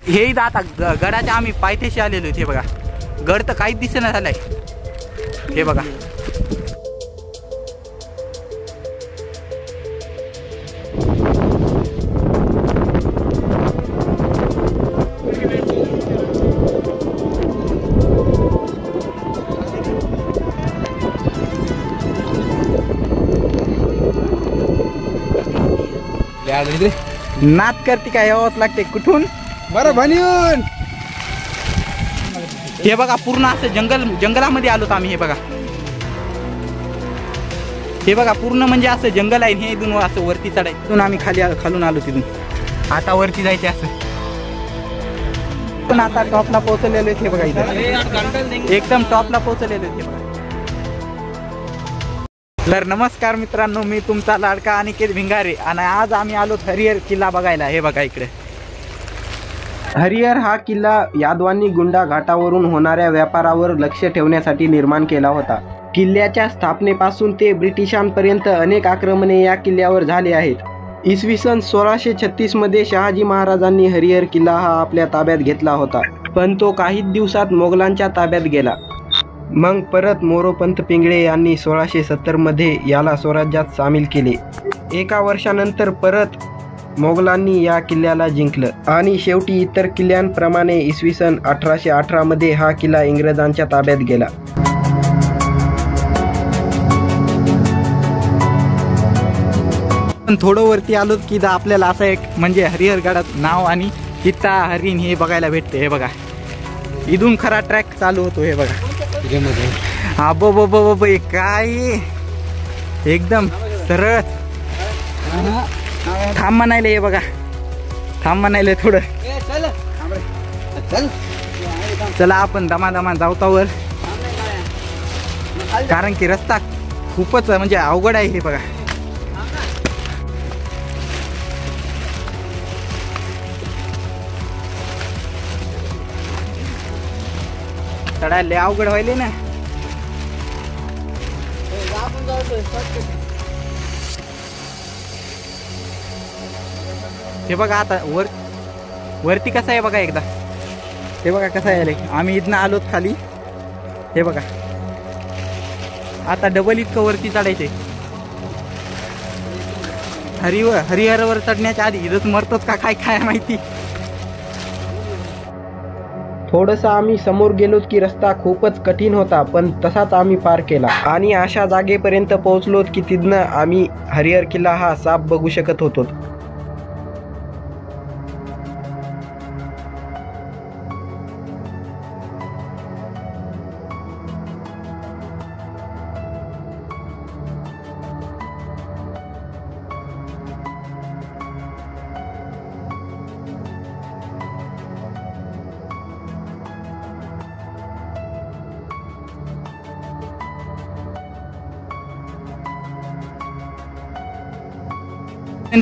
हे इथं आता गडाच्या आम्ही पायथ्याशी आलेलो हे बघा. गड तर काहीच दिसेना झालाय हे बघा. नात करते काय यावंच लागते कुठून बरं बनवून. हे बघा पूर्ण असं जंगलामध्ये आलो आम्ही. हे बघा हे बघा पूर्ण म्हणजे असं जंगल आहे. हे इथून असं वरती चढाय तिथून आम्ही खालून आलो तिथून. आता वरती जायचे असं. पण आता टॉपला पोहोचलेलो हे बघा. इथं एकदम टॉपला पोहोचलेलो हे बघा. तर नमस्कार मित्रांनो, मी तुमचा लाडका अनिकेत भिंगारे आणि आज आम्ही आलो हरिहर किल्ला बघायला. हे बघा इकडे हरिहर हा किल्ला यादवांनी गुंडा घाटावरून होणाऱ्या व्यापारावर लक्ष ठेवण्यासाठी निर्माण केला होता. किल्ल्याच्या स्थापनेपासून ते ब्रिटिशांपर्यंत अनेक आक्रमणे या किल्ल्यावर झाले आहेत. इसवी सन 1636 मध्ये शहाजी महाराजांनी हरिहर किल्ला हा आपल्या ताब्यात घेतला होता, पण तो काही दिवसात मोगलांच्या ताब्यात गेला. मग परत मोरोपंत पिंगळे यांनी 1670 मध्ये याला स्वराज्यात सामील केले. एका वर्षानंतर परत मोगलांनी या किल्ल्याला जिंकलं आणि शेवटी इतर किल्ल्यांप्रमाणे इसवी सन 1818 मध्ये हा किल्ला इंग्रजांच्या ताब्यात गेला. पण थोडं वरती आलो की आपल्याला असं एक म्हणजे हरिहरगडात नाव आणि चित्ता हरिण हे बघायला भेटते. हे बघा इथून खरा ट्रॅक चालू होतो. हे बघा हा बो काय एकदम सरळ थांब म्हणायला. हे बघा थांब म्हणायला थोडं. चला आपण दमादमा जाऊतावर, कारण की रस्ता खूपच म्हणजे अवघड आहे. हे बघा चढायला लय अवघड व्हायले ना. हे बघा आता वरती कसं आहे बघा एकदा. हे बघा कसं आहे. आम्ही इथनं आलोत खाली. हे बघा आता डबल इतकं वरती चढायचंय. हरिहरवर चढण्याच्या आधी इथंच मरतोच का काय माहिती. थोडंसं आम्ही समोर गेलोत की रस्ता खूपच कठीण होता, पण तसाच आम्ही पार केला आणि अशा जागेपर्यंत पोहोचलोत की तिथनं आम्ही हरिहर किल्ला हा साफ बघू शकत होतो.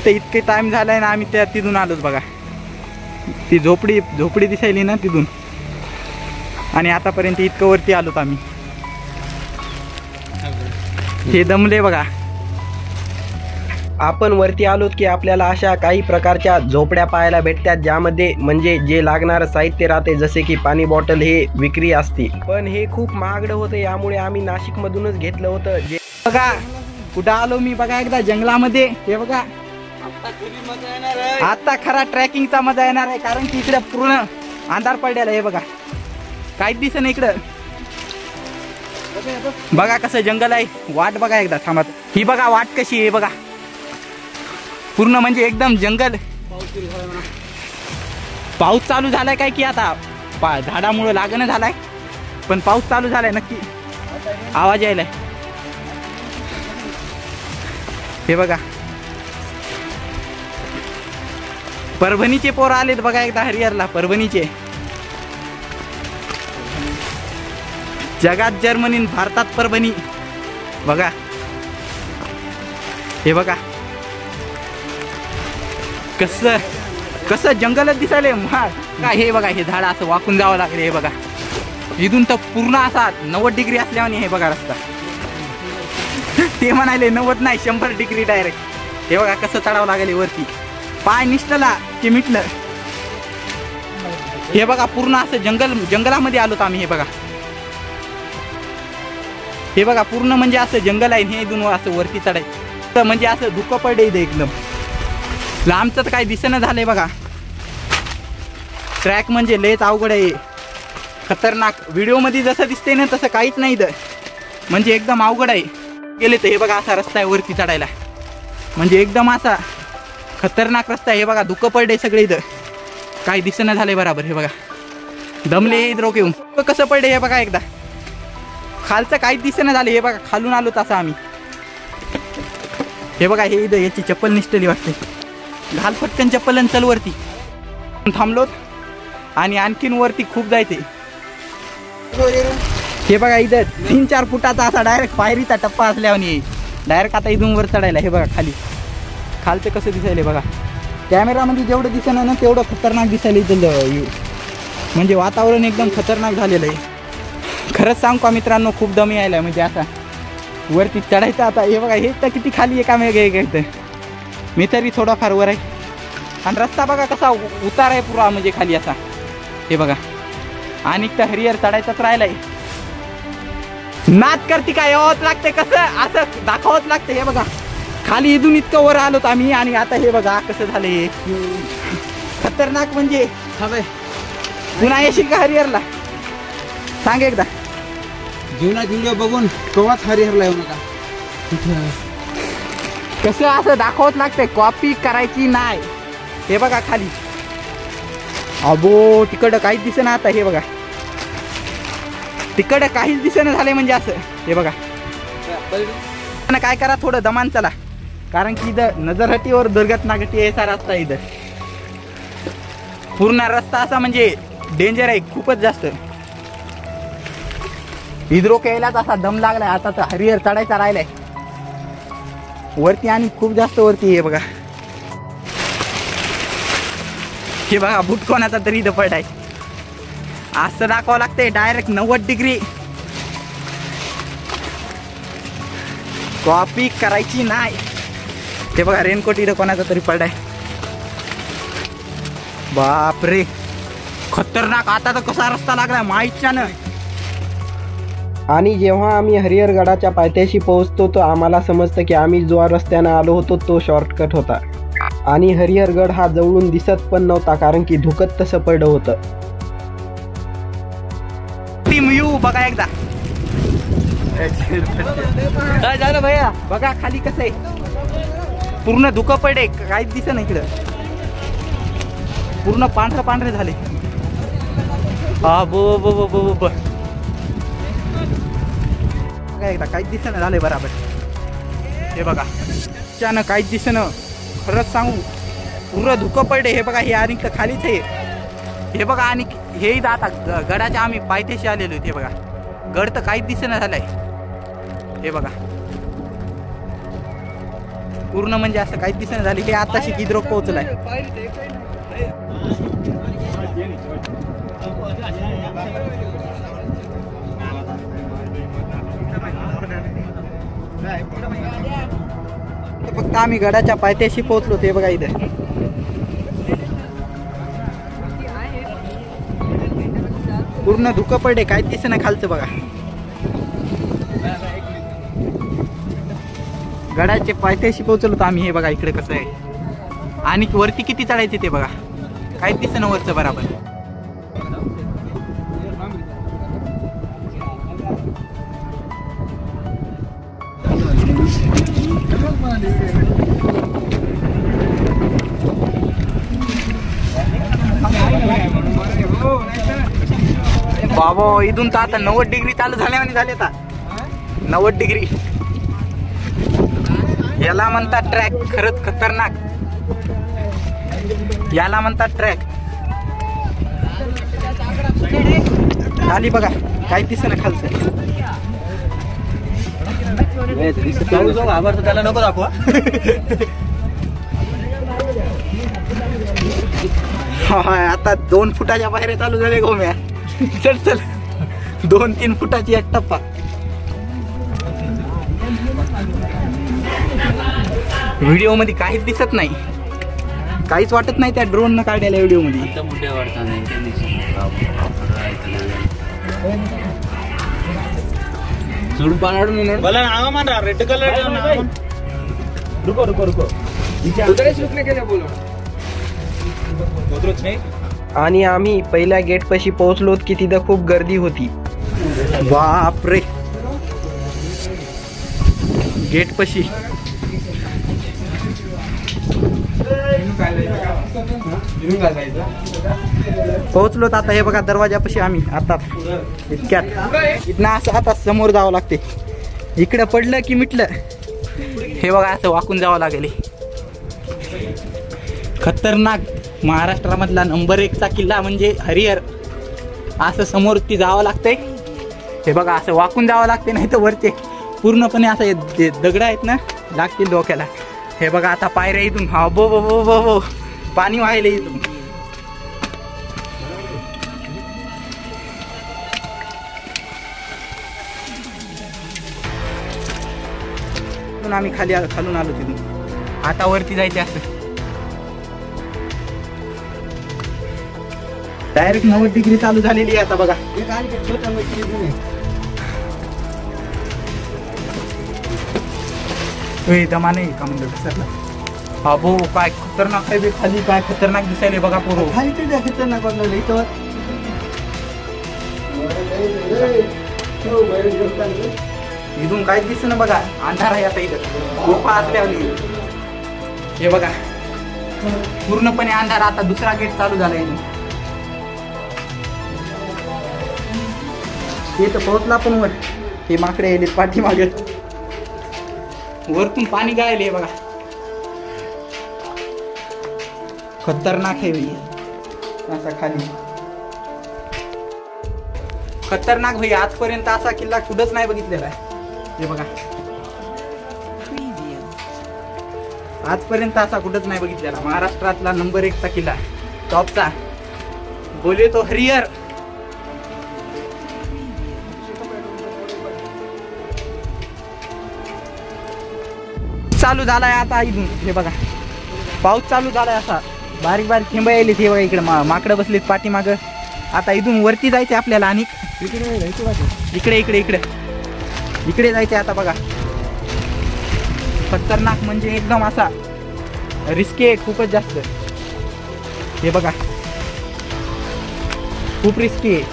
इतके टाइम झालाय ना आम्ही त्या तिथून आलोच बघा. ती झोपडी दिसायली ना तिथून, आणि आतापर्यंत इतकं वरती आलोत आम्ही. हे दमले बघा. आपण वरती आलोत की आपल्याला अशा काही प्रकारच्या झोपड्या पाहायला भेटतात, ज्यामध्ये म्हणजे जे लागणारं साहित्य राहते, जसे की पाणी बॉटल हे विक्री असते. पण हे खूप महागडं होतं, यामुळे आम्ही नाशिक मधूनच घेतलं होतं. जे बघा कुठं आलो मी बघा एकदा जंगलामध्ये. हे बघा आता खरा ट्रॅकिंगचा मजा येणार आहे, कारण की इकडे पूर्ण अंधार पडलेला. हे बघा काहीच दिसत नाही इकडं. बघा कसं जंगल आहे. वाट बघा एकदा थांबा. ही बघा वाट कशी आहे बघा. पूर्ण म्हणजे एकदम जंगल. पाऊस चालू झालाय काय की आता झाडामुळे लागणं झालाय, पण पाऊस चालू झालाय नक्की. आवाज यायलाय. हे बघा परभणीचे पोरं आलेत बघा एकदा हरिहरला. परभणीचे. जगात जर्मनी, भारतात परभणी. बघा हे बघा कसं जंगलच दिसायले का. हे बघा हे झाड असं वाकून जावं लागले. हे बघा इथून तर पूर्ण असा 90 डिग्री असल्याने. हे बघा रस्ता. ते म्हणाले 90 नाही 100 डिग्री डायरेक्ट. हे बघा कसं चढावं लागले वरती. पाय निसटला की मिटलं. हे बघा पूर्ण असं जंगलामध्ये आलोत आम्ही. हे बघा पूर्ण म्हणजे असं जंगल आहे. हे इथून असं वरती चढायचं तर म्हणजे असं धुकं पडे इथे एकदम. लांबचं तर काही दिसेना झालंय बघा. ट्रॅक म्हणजे लयच अवघड आहे, खतरनाक. व्हिडिओमध्ये जसं दिसते ना तसं काहीच नाही इथं, म्हणजे एकदम अवघड आहे. गेले तर हे बघा असा रस्ता आहे वरती चढायला, म्हणजे एकदम असा खतरनाक रस्ता आहे. हे बघा धुकं पडले सगळे इथं, काही दिसेना झालंय बराबर. हे बघा दमले इथं येऊन कसं पडले हे बघा. एकदा खालचं काहीच दिसेना झालं. हे बघा खालून आलो तसं आम्ही. हे बघा हे इथं याची चप्पल निसटली वाटते. घाल पटकन चप्पल आणि चल वरती. थांबलोत आणि आणखीन वरती खूप जायचे. हे बघा इथं 3-4 फुटाचा असा डायरेक्ट पायरीचा टप्पा असल्याने डायरेक्ट आता इथून वर चढायला. हे बघा खालचं कसं दिसायला बघा. कॅमेरामध्ये जेवढं दिसेना ना तेवढं खतरनाक दिसायला इथं, म्हणजे वातावरण एकदम खतरनाक झालेलं आहे. खरंच सांगू का मित्रांनो, खूप दम यायला म्हणजे असा वरती चढायचं. आता हे बघा हे तर किती खाली आहे का इथं. मी तरी थोडाफार वर आहे आणि रस्ता बघा कसा उतार आहे पुरा म्हणजे खाली असा. हे बघा आणि तर हरिहर चढायचाच राहिलाय. नाद करती काय यावंच लागते, कसं असं दाखवावंच लागते. हे बघा खाली इथून इतकं वर आलोत आम्ही आणि आता हे बघा कसं झालंय खतरनाक. म्हणजे पुन्हा येशील का हरिहरला सांग एकदा. जीवनात व्हिडिओ बघून कवाच हरिहरला येऊ नका. कसं असं दाखवत लागतंय, कॉपी करायची नाही. हे बघा खाली अबो तिकडं काहीच दिसेना. आता हे बघा तिकडं काहीच दिसेना झालंय म्हणजे असं. हे बघा काय करा थोडं दमान चला, कारण की इथं नजरहटीवर दुर्घटना घटी असा रस्ता इथं. पूर्ण रस्ता असा म्हणजे डेंजर आहे खूपच जास्त. इद्रोक यायलाच असा दम लागलाय. आता तर हरिहर चढायचा राहिलाय वरती आणि खूप जास्त वरती. हे बघा हे बघा बुट कोणाचा तरी इथं पडाय. असं दाखवावं लागतंय डायरेक्ट 90 डिग्री. कॉपी करायची नाही. ते बघा रेनकोट इथं कोणाचा तरी पडाय. बापरे खतरनाक. आता तर कसा रस्ता लागलाय माहीतच्या ना. आणि जेव्हा आम्ही हरिहरगडाच्या पायथ्याशी पोहोचतो तर आम्हाला समजतं की आम्ही जो रस्त्यानं आलो होतो तो शॉर्टकट होता आणि हरिहरगड हा जवळून दिसत पण नव्हता, कारण की धुकत तसं पडलं होतं. व्ह्यू बघा एकदा. झालं भैया बघा खाली कसं आहे, पूर्ण धुकं पडे, काहीच दिसत नाही इकडं. पूर्ण पांढरे झाले. हा बो बो बो बो बो एकदा काहीच दिसेना झालंय बराबर. हे बघा त्यानं काहीच दिसेना. खरंच सांगू पूर्ण धुकं पडले. हे बघा हे आणि खालीच आहे. हे बघा आणि हे आता गडाच्या आम्ही पायथ्याशी आलेलो. हे बघा गड तर काहीच दिसेना झालाय. हे बघा पूर्ण म्हणजे असं काहीच दिसेना झाली. हे आताशी किद्रोक पोहोचलाय. फक्त आम्ही गडाच्या पायथ्याशी पोहोचलो. ते बघा इथे पूर्ण धुकं पडे, काहीच दिसेना खालचं. बघा गडाच्या पायथ्याशी पोहोचलो तर आम्ही. हे बघा इकडे कसं आहे आणि वरती किती चढायचे ते बघा, काहीच दिसेना वरचं बराबर. बाबा इथून तर आता 90 डिग्री चालू झाल्याने झाले. आता 90 डिग्री याला म्हणतात ट्रॅक. खरंच खतरनाक याला म्हणतात ट्रॅक. खाली बघा काही दिसेना खालचं. त्याला नको दाखवा. आता 2 फुटाच्या बाहेर चालू झाले गोम्या. चल 2-3 फुटाची एक टप्पा. व्हिडिओ मध्ये काहीच दिसत नाही. काहीच वाटत नाही त्या ड्रोन न काढलेल्या व्हिडिओ मध्ये. रेड कलर आणि आम्ही पहिल्या गेटपाशी पोहोचलो की तिथं खूप गर्दी होती. बापरे, गेट पशी पोहोचलोत आता. हे बघा दरवाजापाशी आम्ही आता इतक्यात. इथनं असं आता समोर जावं लागते. इकडं पडलं की मिटलं. हे बघा असं वाकून जावं लागेल. खतरनाक महाराष्ट्रामधला नंबर 1चा किल्ला म्हणजे हरिहर. असं समोर ती जावं लागतंय. हे बघा असं वाकून जावं लागते, नाही तर वरचे पूर्णपणे असं दगड आहेत ना, लागतील डोक्याला. हे बघा आता पायऱ्या इथून हा बो बो बो बो बो पाणी वाहिले इथून. आम्ही खालून आलो तिथून. आता वरती जायचे असं डायरेक्ट 90 डिग्री चालू झालेली आहे आता बघा. दमा नाही का म्हणलं सर. हा भो काय खतरनाक आहे बे. खाली काय खतरनाक दिसायले बघा पोरो. खतरनाक वाटलं इथं. इथून काहीच दिसत ना बघा. अंधार आहे आता इथं. गोपा असल्यावर हे बघा पूर्णपणे अंधार. आता दुसरा गेट चालू झाला इथून. हे तर पोहोचला पण वर. हे माकडे येले पाठीमागे. वरतून पाणी गाळले बघा. खतरनाक आहे भाई. असा खाली खतरनाक भाई. आजपर्यंत असा किल्ला कुठंच नाही बघितलेला आहे. हे बघा आजपर्यंत असा कुठंच नाही बघितलेला. महाराष्ट्रातला नंबर 1चा किल्ला टॉपचा बोले तो हरिहर. चालू झालाय आता इथून. हे बघा पाऊस चालू झालाय. असा बारीक बारीक थेंब यायले. हे बघा इकडे माकडं बसलेत पाठीमाग. आता इथून वरती जायचे आपल्याला. आणि इकडे इकडे इकडे इकडे जायचे आता बघा. खतरनाक म्हणजे एकदम असा रिस्की आहे खूपच जास्त. हे बघा खूप रिस्की आहे.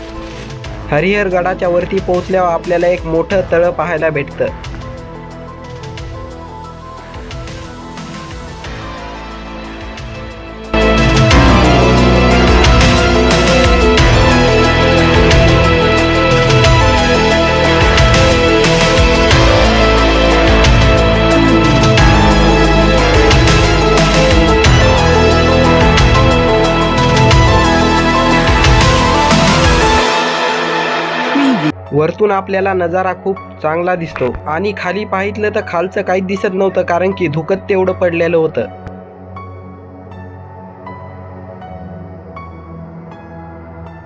हरिहर गडाच्या वरती पोहोचल्यावर आपल्याला एक मोठं तळ पाहायला भेटतं. वरतून आपल्याला नजारा खूप चांगला दिसतो आणि खाली पाहितलं तर खालचं काहीच दिसत नव्हतं, कारण की धुकत तेवढं पडलेलं होतं.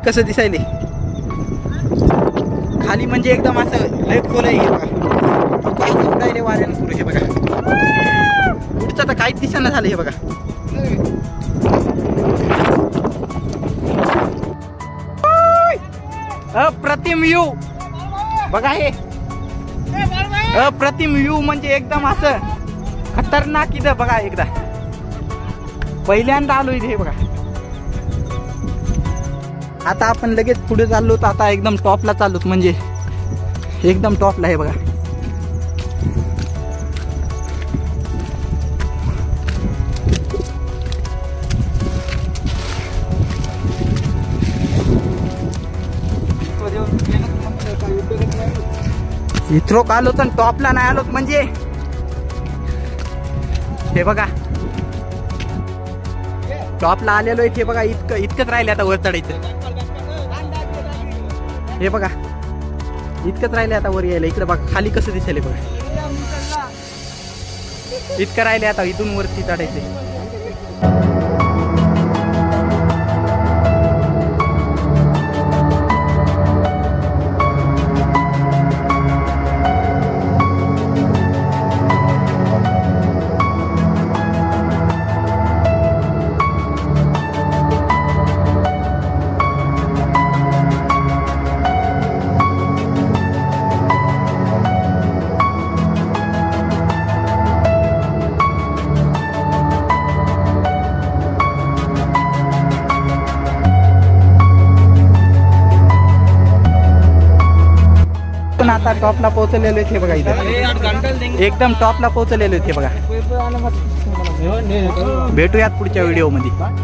कसं दिसायले खाली म्हणजे एकदम असं लय खोल आहे. वाऱ्यानं सुरू. हे बघा पुढचं तर काहीच दिसेना झालं. हे बघा अप्रतिम व्ह्यू बघा. हे अप्रतिम व्ह्यू म्हणजे एकदम असं खतरनाक. इथं बघा एकदा पहिल्यांदा आलो इथे. हे बघा आता आपण लगेच पुढे चाललो. तर आता एकदम टॉपला चाललोत. म्हणजे एकदम टॉपला. हे बघा इथं आलो तर टॉपला नाही आलोत. म्हणजे हे बघा टॉपला आलेलो आहे. हे बघा इतकंच राहिले आता वर चढायचं. हे बघा इतकंच राहिले आता वर यायला. इकडे बघा खाली कसं दिसेल बघा. इतकं राहिले आता इथून वरती चढायचे. आता टॉपला पोहोचलेलो आहेत हे बघा इथे एकदम टॉपला पोहोचलेलो आहेत हे बघा भेटूयात पुढच्या व्हिडिओ मध्ये.